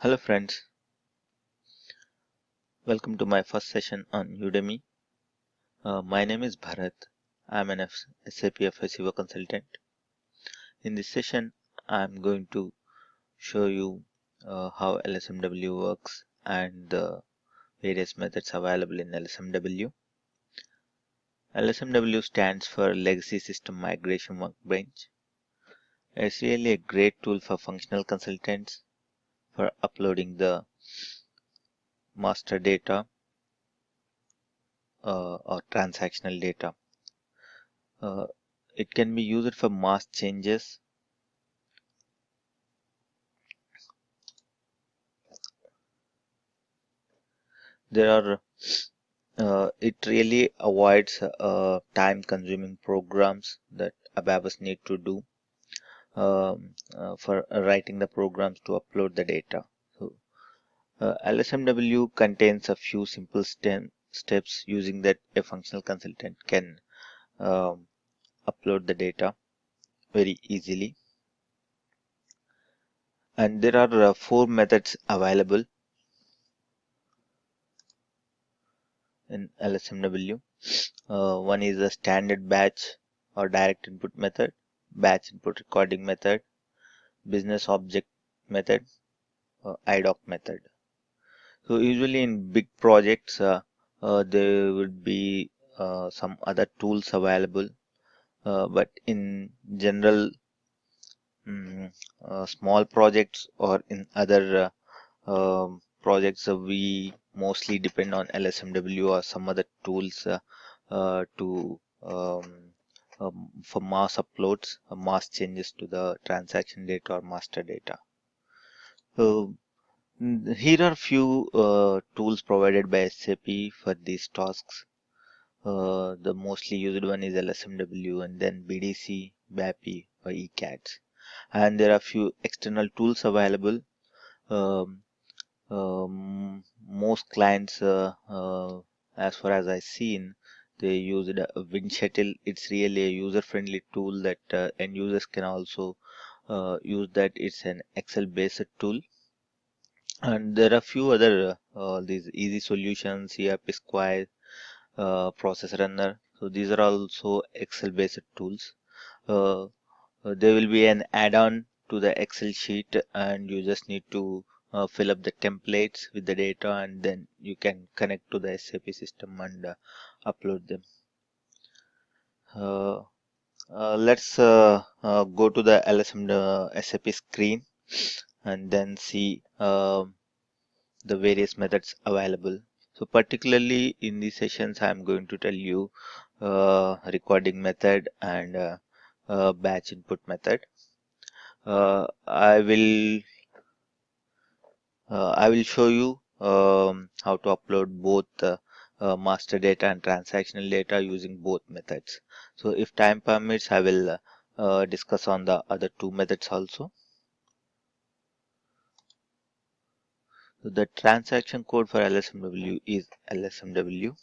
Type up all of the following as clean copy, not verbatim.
Hello friends, welcome to my first session on Udemy. My name is Bharat. I'm an SAP FSEO consultant. In this session, I'm going to show you how LSMW works and the various methods available in LSMW. LSMW stands for Legacy System Migration Workbench. It's really a great tool for functional consultants for uploading the master data or transactional data. It can be used for mass changes. It really avoids time-consuming programs that ABAPers need to do for writing the programs to upload the data. So, LSMW contains a few simple steps using that a functional consultant can um, upload the data very easily. And there are 4 methods available in LSMW. One is a standard batch or direct input method, batch input recording method, business object method, IDOC method. So usually in big projects, there would be some other tools available, but in general, small projects or in other projects, we mostly depend on LSMW or some other tools to for mass uploads, mass changes to the transaction data or master data. So here are few tools provided by SAP for these tasks. The mostly used one is LSMW and then BDC, BAPI or ECADS. And there are few external tools available. Um, Most clients, as far as I've seen, they use a Windshuttle. It's really a user-friendly tool that end users can also use. That it's an Excel-based tool. And there are few other these easy solutions, ERP Square, Process Runner. So these are also Excel-based tools. There will be an add-on to the Excel sheet, and you just need to fill up the templates with the data, and then you can connect to the SAP system and upload them. Let's go to the LSM SAP screen and then see the various methods available. So particularly in these sessions, I'm going to tell you recording method and batch input method. I will show you how to upload both master data and transactional data using both methods. So if time permits, I will discuss on the other 2 methods also. So the transaction code for LSMW is LSMW.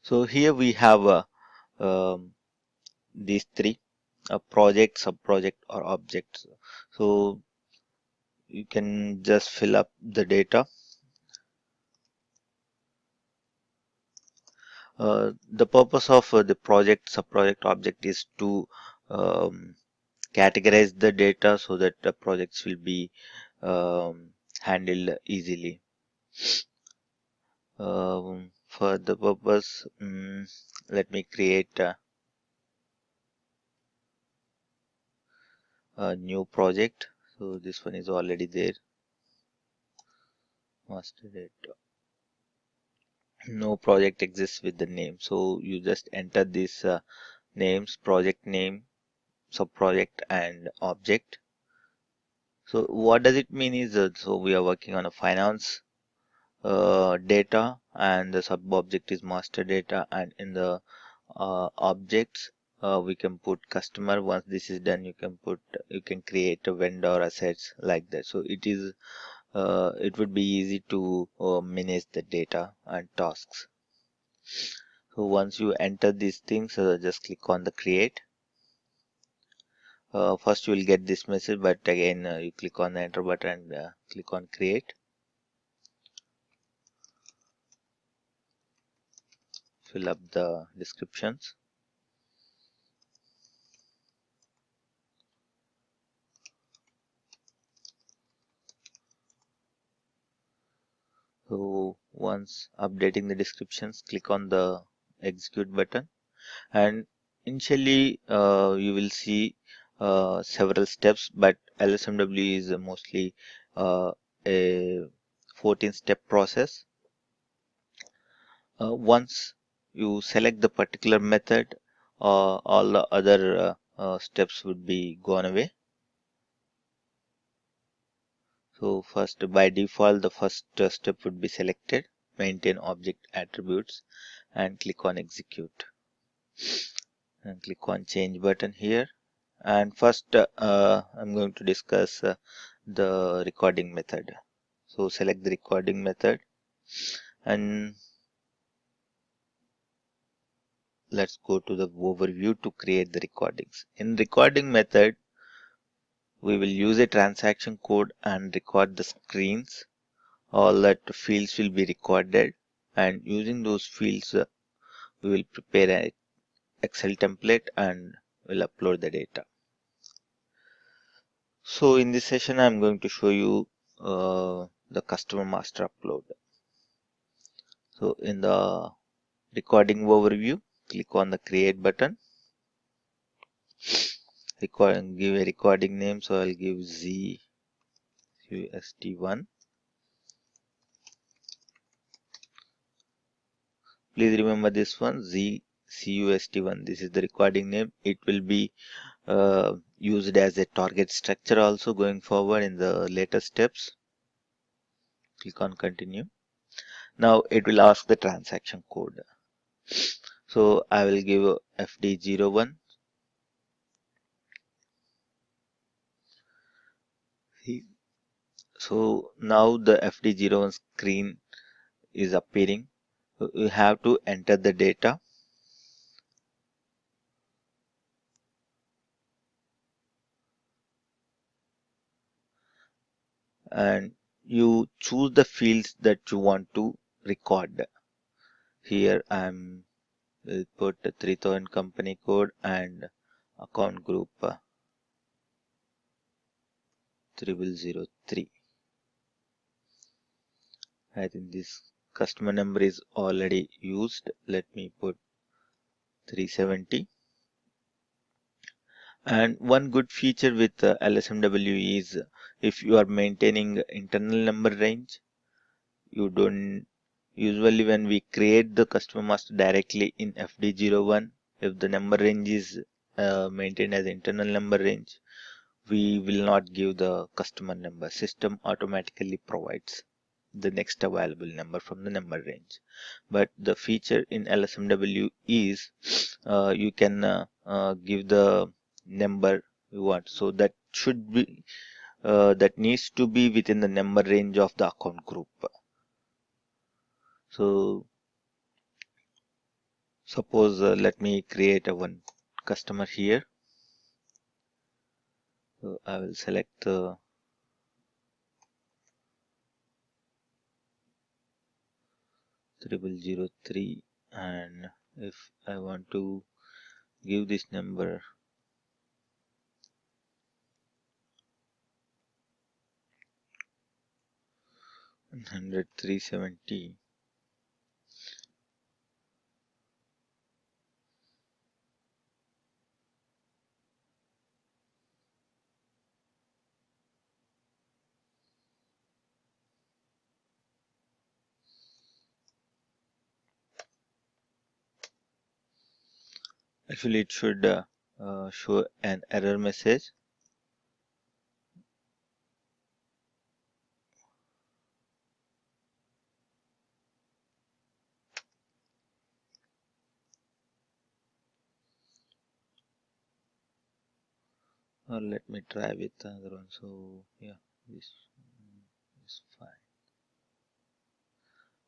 So here we have these 3: a project, subproject, or objects. So you can just fill up the data. The purpose of the project, subproject, object is to categorize the data so that the projects will be handled easily. For the purpose, let me create a new project. So this one is already there. Master data. No project exists with the name, so you just enter these names: project name, subproject, and object. So what does it mean is so we are working on a finance data, and the sub object is master data, and in the objects we can put customer. Once this is done, you can create a vendor assets like that. So it would be easy to manage the data and tasks. So once you enter these things, just click on the create. first you will get this message, but again you click on the enter button and click on create. Fill up the descriptions. So once updating the descriptions, click on the execute button, and initially you will see several steps, but LSMW is mostly a 14-step process. Once you select the particular method, all the other steps would be gone away. So first, by default, the first step would be selected, maintain object attributes, and click on execute, and click on change button here. And first I'm going to discuss the recording method. So select the recording method, and let's go to the overview to create the recordings. In recording method, we will use a transaction code and record the screens. All that fields will be recorded, and using those fields we will prepare an Excel template and will upload the data. So in this session I'm going to show you the customer master upload. So in the recording overview, click on the create button. Give a recording name, so I'll give ZUST1. Please remember this one, ZCUST1. This is the recording name. It will be used as a target structure also going forward in the later steps. Click on continue. Now it will ask the transaction code. So I will give FD01. So now the FD01 screen is appearing. You have to enter the data, and you choose the fields that you want to record. Here I'm will put the 3000 company code and account group 3003. I think this customer number is already used. Let me put 370. And one good feature with LSMW is if you are maintaining internal number range, you don't usually when we create the customer master directly in FD01, if the number range is maintained as internal number range, we will not give the customer number. System automatically provides the next available number from the number range. But the feature in LSMW is you can give the number you want. So that should be that needs to be within the number range of the account group. So suppose let me create a one customer here. So I will select the 3003, and if I want to give this number 100 370, actually it should show an error message. Or let me try with another one. So yeah, this is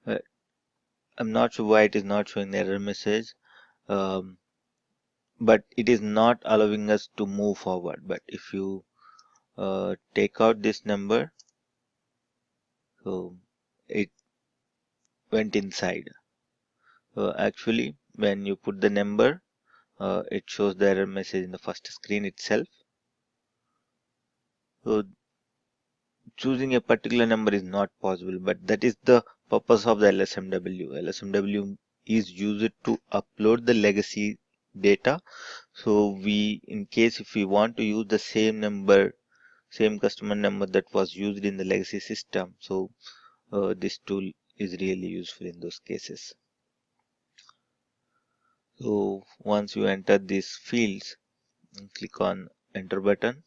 fine. I'm not sure why it is not showing the error message. Um, but it is not allowing us to move forward. But if you take out this number, so it went inside. So actually, when you put the number, it shows the error message in the first screen itself. So choosing a particular number is not possible, but that is the purpose of the LSMW. LSMW is used to upload the legacy data. So in case if we want to use the same number, same customer number that was used in the legacy system, so this tool is really useful in those cases. So once you enter these fields, click on enter button,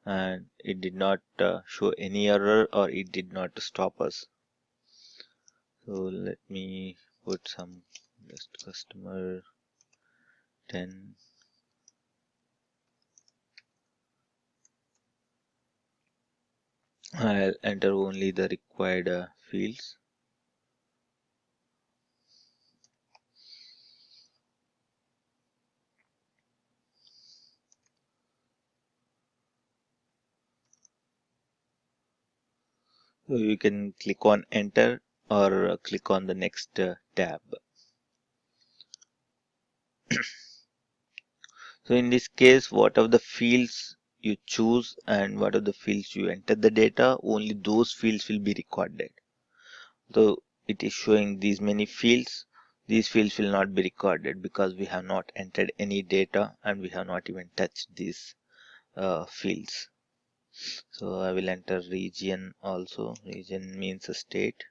and it did not show any error, or it did not stop us. So let me put some just customer 10. I'll enter only the required fields. So you can click on enter or click on the next tab. So in this case, whatever the fields you choose and whatever the fields you enter the data, only those fields will be recorded. So it is showing these many fields. These fields will not be recorded because we have not entered any data and we have not even touched these fields. So I will enter region also. Region means a state.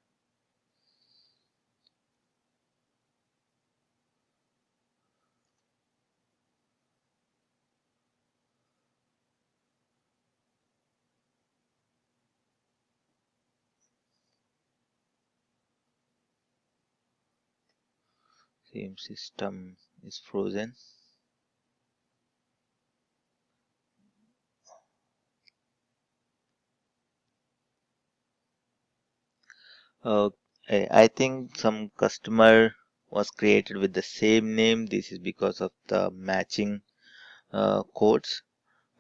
Same system is frozen. Uh, I think some customer was created with the same name. This is because of the matching codes,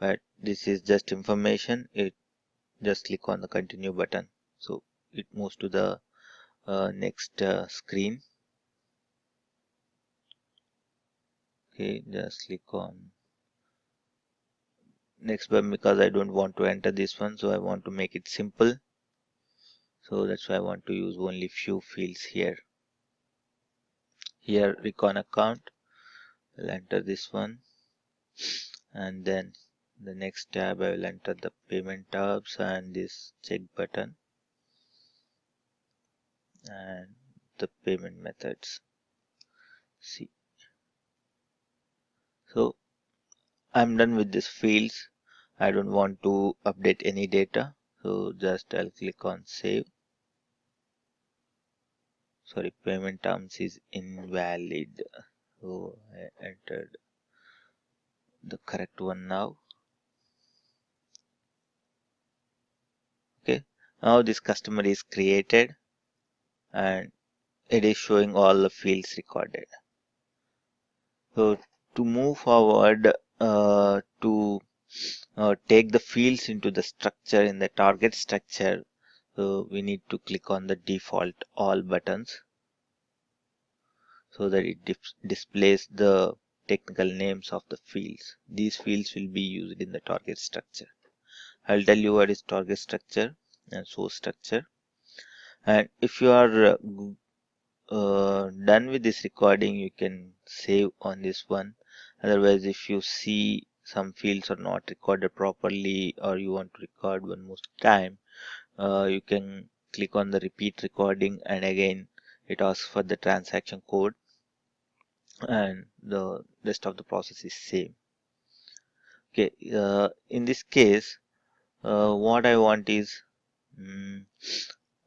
but this is just information. It just click on the continue button, so it moves to the next screen. Okay, just click on next button because I don't want to enter this one, so I want to make it simple. So that's why I want to use only few fields here. Here recon account, I'll enter this one, and then the next tab I will enter the payment tabs and this check button and the payment methods. See, so I'm done with these fields. I don't want to update any data, so just I'll click on save. Sorry, payment terms is invalid, so I entered the correct one now. Okay, now this customer is created and it is showing all the fields recorded. So to move forward, to take the fields into the structure in the target structure, so we need to click on the default all buttons so that it displays the technical names of the fields. These fields will be used in the target structure. I'll tell you what is target structure and source structure. And if you are done with this recording, you can save on this one. Otherwise, if you see some fields are not recorded properly or you want to record one more time, you can click on the repeat recording, and again it asks for the transaction code, and the rest of the process is same. Okay, in this case, what I want is mm,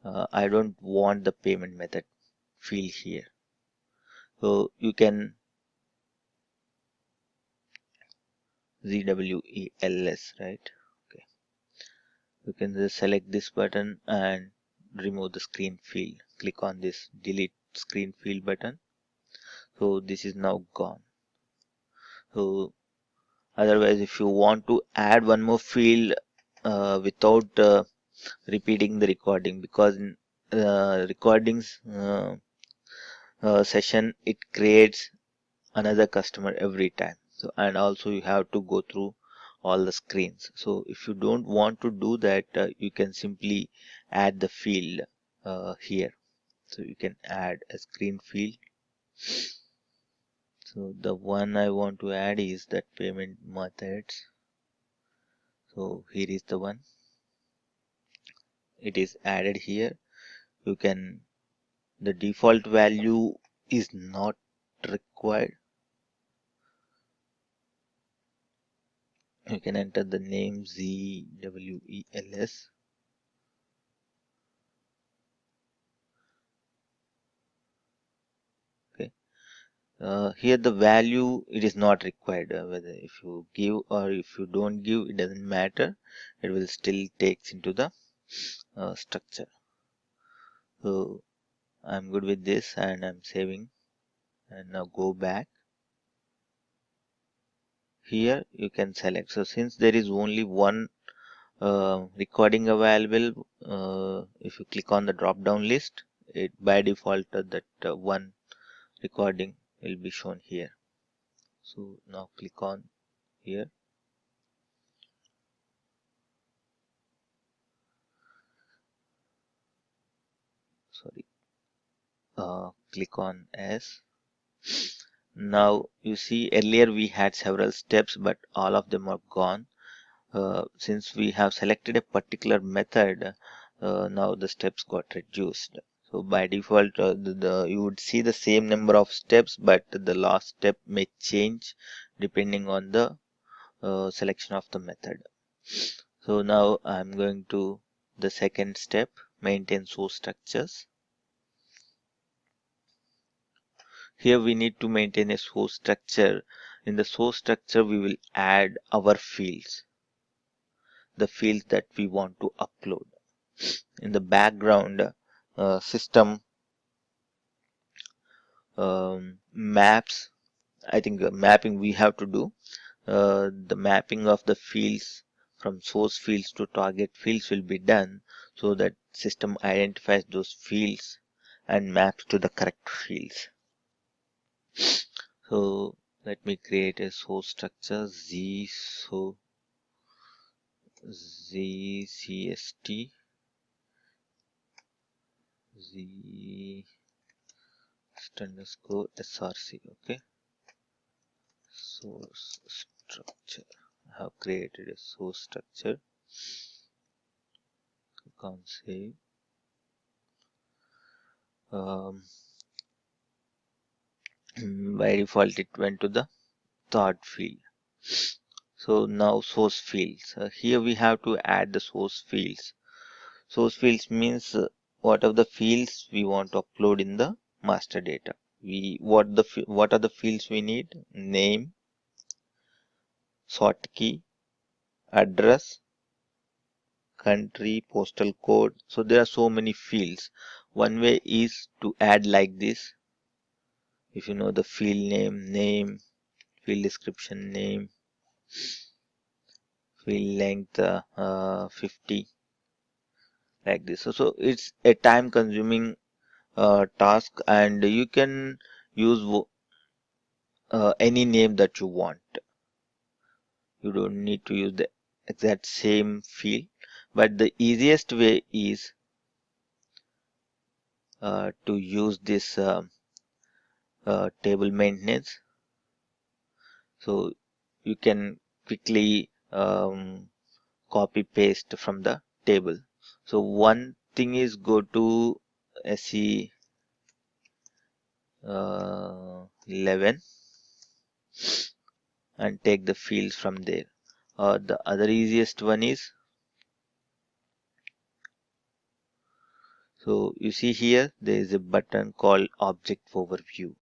I don't want the payment method field here, so you can ZWELS, right? Okay, you can just select this button and remove the screen field. Click on this delete screen field button. So this is now gone. So otherwise, if you want to add one more field without repeating the recording, because in recordings session it creates another customer every time. So and also you have to go through all the screens. So if you don't want to do that, you can simply add the field here. So you can add a screen field. So the one I want to add is that payment methods. So here is the one. It is added here. You can, the default value is not required. You can enter the name ZWELS. Okay. Here the value, it is not required. Whether if you give or if you don't give, it doesn't matter. It will still takes into the structure. So I'm good with this and I'm saving. And now go back. Here you can select. So since there is only one recording available, if you click on the drop down list, it by default that one recording will be shown here. So now click on here. Sorry. Click on S. Now you see earlier we had several steps, but all of them are gone. Since we have selected a particular method, now the steps got reduced. So by default, you would see the same number of steps, but the last step may change depending on the selection of the method. So now I'm going to the second step, maintain source structures. Here we need to maintain a source structure. In the source structure, we will add our fields, the fields that we want to upload. In the background, system maps, I think mapping we have to do. The mapping of the fields from source fields to target fields will be done so that system identifies those fields and maps to the correct fields. So let me create a source structure ZCST Z underscore src. Okay, source structure. I have created a source structure. Click on save. By default it went to the third field. So now source fields. Here we have to add the source fields. Source fields means what are the fields we want to upload in the master data. What are the fields we need? Name, sort key, address, country, postal code. So there are so many fields. One way is to add like this. If you know the field name, field description name, field length 50, like this. So it's a time consuming task, and you can use any name that you want. You don't need to use the exact same field, but the easiest way is to use this table maintenance. So you can quickly copy paste from the table. So one thing is go to SE 11 and take the fields from there. The other easiest one is, so you see here there is a button called object overview.